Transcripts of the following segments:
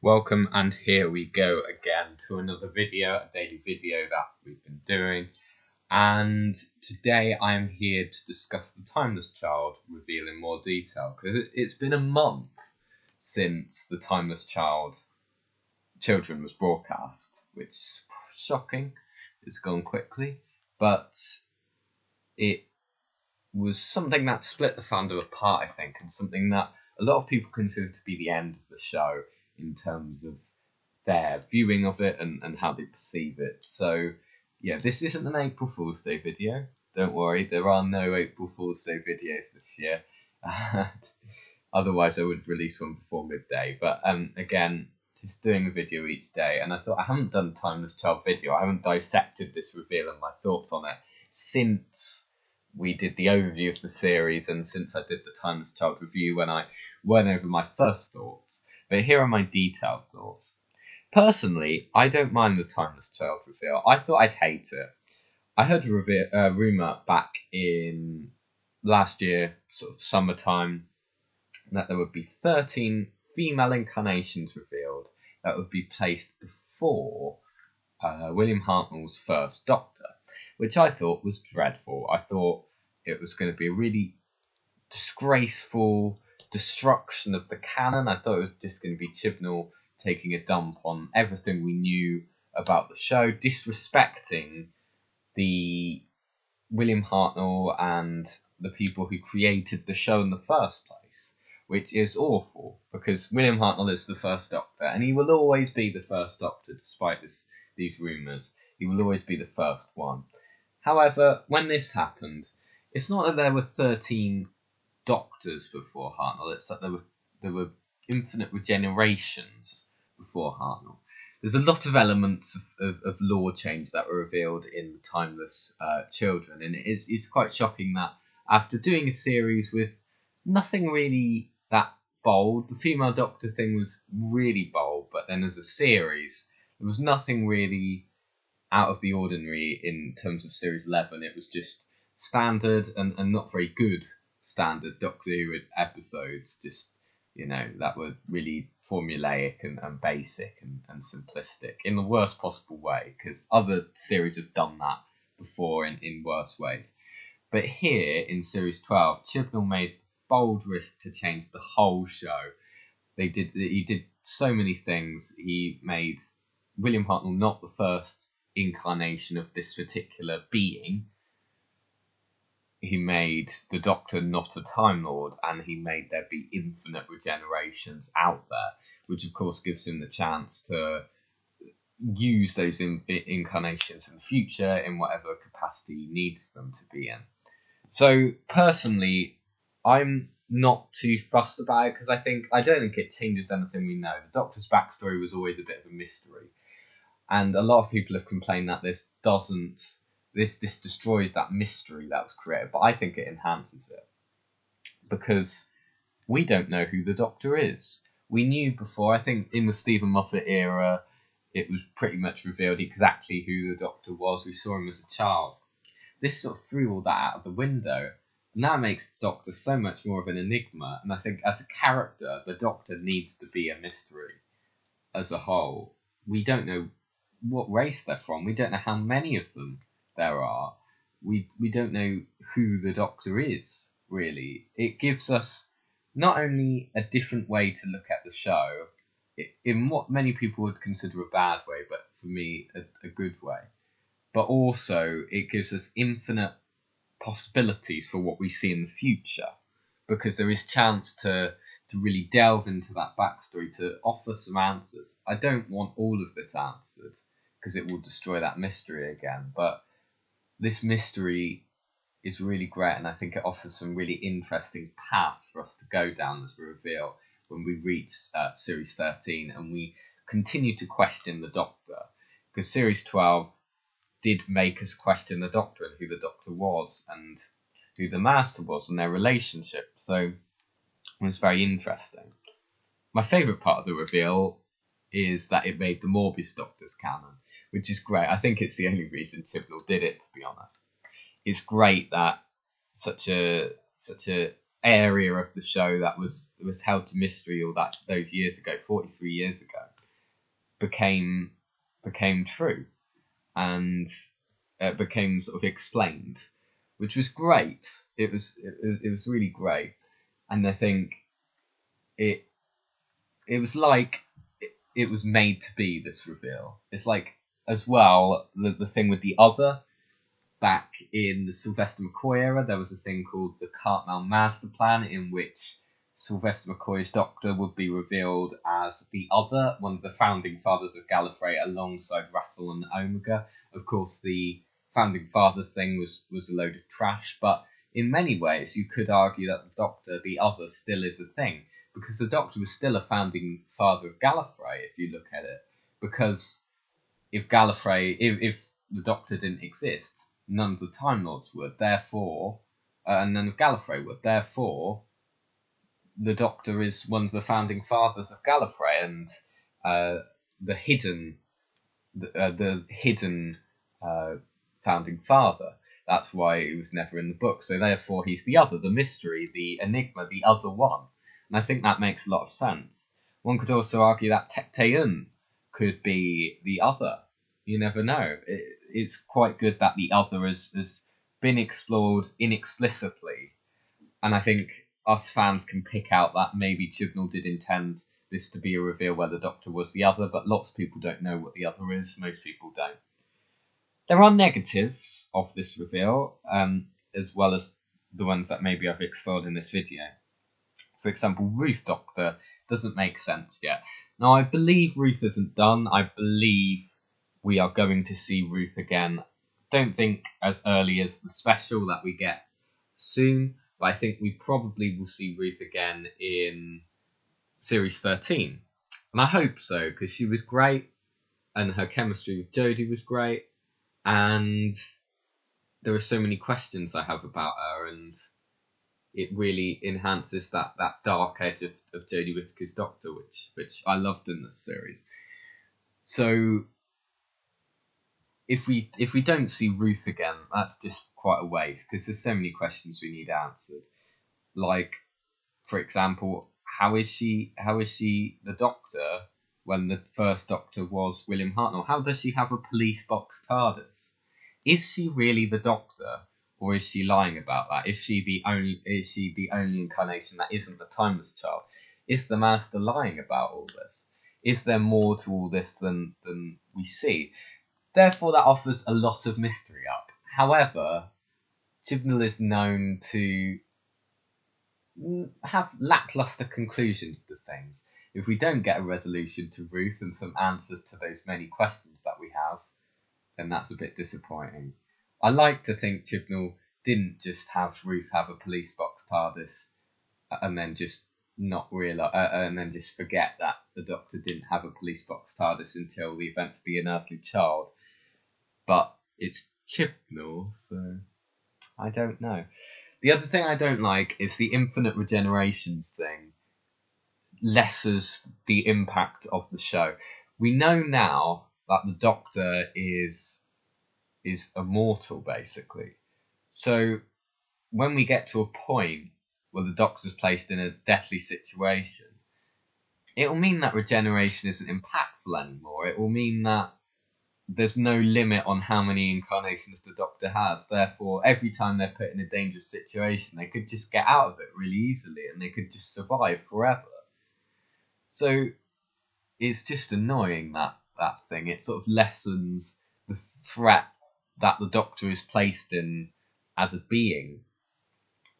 Welcome, and here we go again to another video, a daily video that we've been doing. And today I am here to discuss the Timeless Child reveal in more detail, because it's been a month since the Timeless Children was broadcast, which is shocking. It's gone quickly, but it was something that split the fandom apart, I think, and something that a lot of people consider to be the end of the show in terms of their viewing of it and how they perceive it. So, yeah, this isn't an April Fool's Day video. Don't worry, there are no April Fool's Day videos this year. Otherwise, I would release one before midday. But again, just doing a video each day. And I thought, I haven't done a Timeless Child video. I haven't dissected this reveal and my thoughts on it since we did the overview of the series and since I did the Timeless Child review when I went over my first thoughts. But here are my detailed thoughts. Personally, I don't mind the Timeless Child reveal. I thought I'd hate it. I heard a rumour back in last year, sort of summertime, that there would be 13 female incarnations revealed that would be placed before William Hartnell's first Doctor, which I thought was dreadful. I thought it was going to be a really disgraceful destruction of the canon. I thought it was just going to be Chibnall taking a dump on everything we knew about the show, disrespecting the William Hartnell and the people who created the show in the first place, which is awful because William Hartnell is the first Doctor and he will always be the first Doctor despite these rumours. He will always be the first one. However, when this happened, it's not that there were 13 Doctors before Hartnell, it's that there were infinite regenerations before Hartnell. There's a lot of elements of lore change that were revealed in the Timeless Children, and it's quite shocking that after doing a series with nothing really that bold, the female Doctor thing was really bold, but then as a series, there was nothing really out of the ordinary in terms of Series 11. It was just standard and not very good standard Doctor Who episodes, just, that were really formulaic and basic and simplistic in the worst possible way, because other series have done that before in worse ways. But here in Series 12, Chibnall made bold risk to change the whole show. He did so many things. He made William Hartnell not the first incarnation of this particular being. He made the Doctor not a Time Lord, and he made there be infinite regenerations out there, which of course gives him the chance to use those incarnations in the future in whatever capacity he needs them to be in. So personally, I'm not too fussed about it because I don't think it changes anything we know. The Doctor's backstory was always a bit of a mystery, and a lot of people have complained that this destroys that mystery that was created, but I think it enhances it because we don't know who the Doctor is. We knew before, I think in the Stephen Moffat era, it was pretty much revealed exactly who the Doctor was. We saw him as a child. This sort of threw all that out of the window, and that makes the Doctor so much more of an enigma, and I think as a character, the Doctor needs to be a mystery as a whole. We don't know what race they're from. We don't know how many of them there are. We don't know who the Doctor is, really. It gives us not only a different way to look at the show, in what many people would consider a bad way, but for me, a good way, but also it gives us infinite possibilities for what we see in the future, because there is chance to really delve into that backstory, to offer some answers. I don't want all of this answered, because it will destroy that mystery again, but this mystery is really great, and I think it offers some really interesting paths for us to go down as we reveal when we reach Series 13 and we continue to question the Doctor, because Series 12 did make us question the Doctor and who the Doctor was and who the Master was and their relationship, so it was very interesting. My favourite part of the reveal is that it made the Morbius Doctors canon, which is great. I think it's the only reason Chibnall did it, to be honest. It's great that such a area of the show that was held to mystery all those years ago, 43 years ago, became true, and became sort of explained, which was great. It was really great, and I think it was like it was made to be this reveal. It's like, as well, the thing with the other. Back in the Sylvester McCoy era, there was a thing called the Cartmel Master Plan, in which Sylvester McCoy's Doctor would be revealed as the other, one of the founding fathers of Gallifrey, alongside Russell and Omega. Of course, the founding fathers thing was a load of trash, but in many ways, you could argue that the Doctor, the other, still is a thing, because the Doctor was still a founding father of Gallifrey, if you look at it. Because if Gallifrey, if the Doctor didn't exist, none of the Time Lords would. Therefore, and none of Gallifrey would. Therefore, the Doctor is one of the founding fathers of Gallifrey, and the hidden, founding father. That's why he was never in the book. So therefore, he's the other, the mystery, the enigma, the other one. And I think that makes a lot of sense. One could also argue that Tecteun could be the other. You never know. It's quite good that the other has been explored inexplicitly. And I think us fans can pick out that maybe Chibnall did intend this to be a reveal where the Doctor was the other, but lots of people don't know what the other is. Most people don't. There are negatives of this reveal, as well as the ones that maybe I've explored in this video. For example, Ruth Doctor doesn't make sense yet. Now, I believe Ruth isn't done. I believe we are going to see Ruth again. Don't think as early as the special that we get soon, but I think we probably will see Ruth again in Series 13. And I hope so, because she was great, and her chemistry with Jodie was great, and there are so many questions I have about her, and it really enhances that dark edge of Jodie Whittaker's Doctor, which I loved in this series. So if we don't see Ruth again, that's just quite a waste, because there's so many questions we need answered. Like, for example, how is she the Doctor when the first Doctor was William Hartnell? How does she have a police box TARDIS? Is she really the Doctor, or is she lying about that? Is she the only incarnation that isn't the Timeless Child? Is the Master lying about all this? Is there more to all this than we see? Therefore, that offers a lot of mystery up. However, Chibnall is known to have lackluster conclusions to things. If we don't get a resolution to Ruth and some answers to those many questions that we have, then that's a bit disappointing. I like to think Chibnall didn't just have Ruth have a police box TARDIS and then just not realise, and then just forget that the Doctor didn't have a police box TARDIS until the events of The Unearthly Child. But it's Chibnall, so I don't know. The other thing I don't like is the infinite regenerations thing lessens the impact of the show. We know now that the Doctor is immortal, basically. So when we get to a point where the Doctor's placed in a deathly situation, it will mean that regeneration isn't impactful anymore. It will mean that there's no limit on how many incarnations the Doctor has. Therefore, every time they're put in a dangerous situation, they could just get out of it really easily, and they could just survive forever. So it's just annoying, that thing. It sort of lessens the threat that the Doctor is placed in as a being,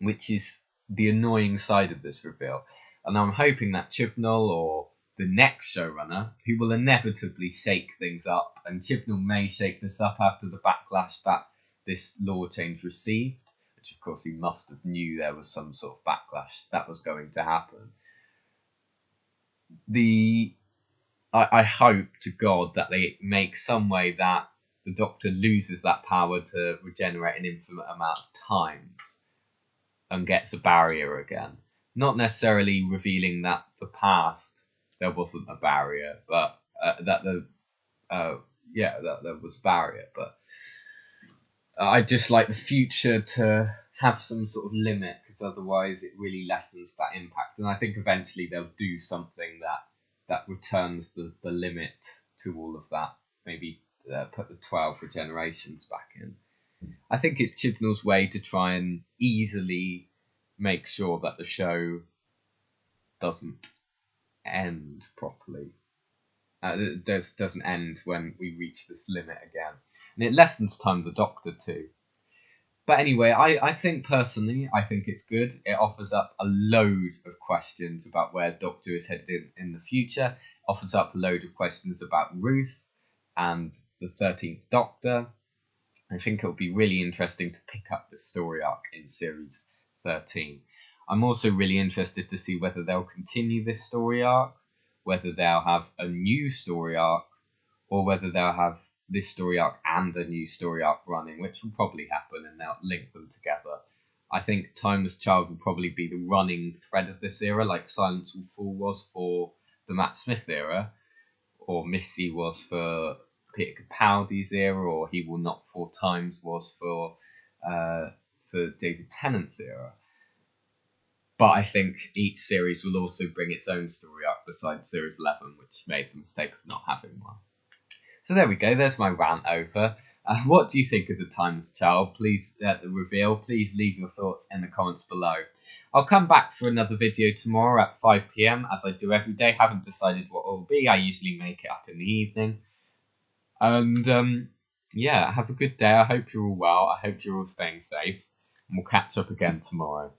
which is the annoying side of this reveal. And I'm hoping that Chibnall, or the next showrunner, who will inevitably shake things up, and Chibnall may shake this up after the backlash that this law change received, which of course he must have knew there was some sort of backlash that was going to happen. I hope to God that they make some way that the Doctor loses that power to regenerate an infinite amount of times and gets a barrier again. Not necessarily revealing that the past there wasn't a barrier, but that there was barrier. But I'd just like the future to have some sort of limit, because because otherwise it really lessens that impact. And I think eventually they'll do something that returns the limit to all of that. Maybe put the 12 regenerations back in. I think it's Chibnall's way to try and easily make sure that the show doesn't end properly. Doesn't end when we reach this limit again. And it lessens time the Doctor too. But anyway, I think personally, I think it's good. It offers up a load of questions about where Doctor is headed in the future. It offers up a load of questions about Ruth and the 13th Doctor. I think it'll be really interesting to pick up this story arc in series 13. I'm also really interested to see whether they'll continue this story arc, whether they'll have a new story arc, or whether they'll have this story arc and a new story arc running, which will probably happen, and they'll link them together. I think Timeless Child will probably be the running thread of this era, like Silence Will Fall was for the Matt Smith era, or Missy was for Peter Capaldi's era, or He Will Not 4 Times was for David Tennant's era. But I think each series will also bring its own story arc besides Series 11, which made the mistake of not having one. So there we go, there's my rant over. What do you think of The Timeless Child? Please, the reveal, please leave your thoughts in the comments below. I'll come back for another video tomorrow at 5 PM, as I do every day. Haven't decided what it will be. I usually make it up in the evening. And yeah, have a good day. I hope you're all well. I hope you're all staying safe. And we'll catch up again tomorrow.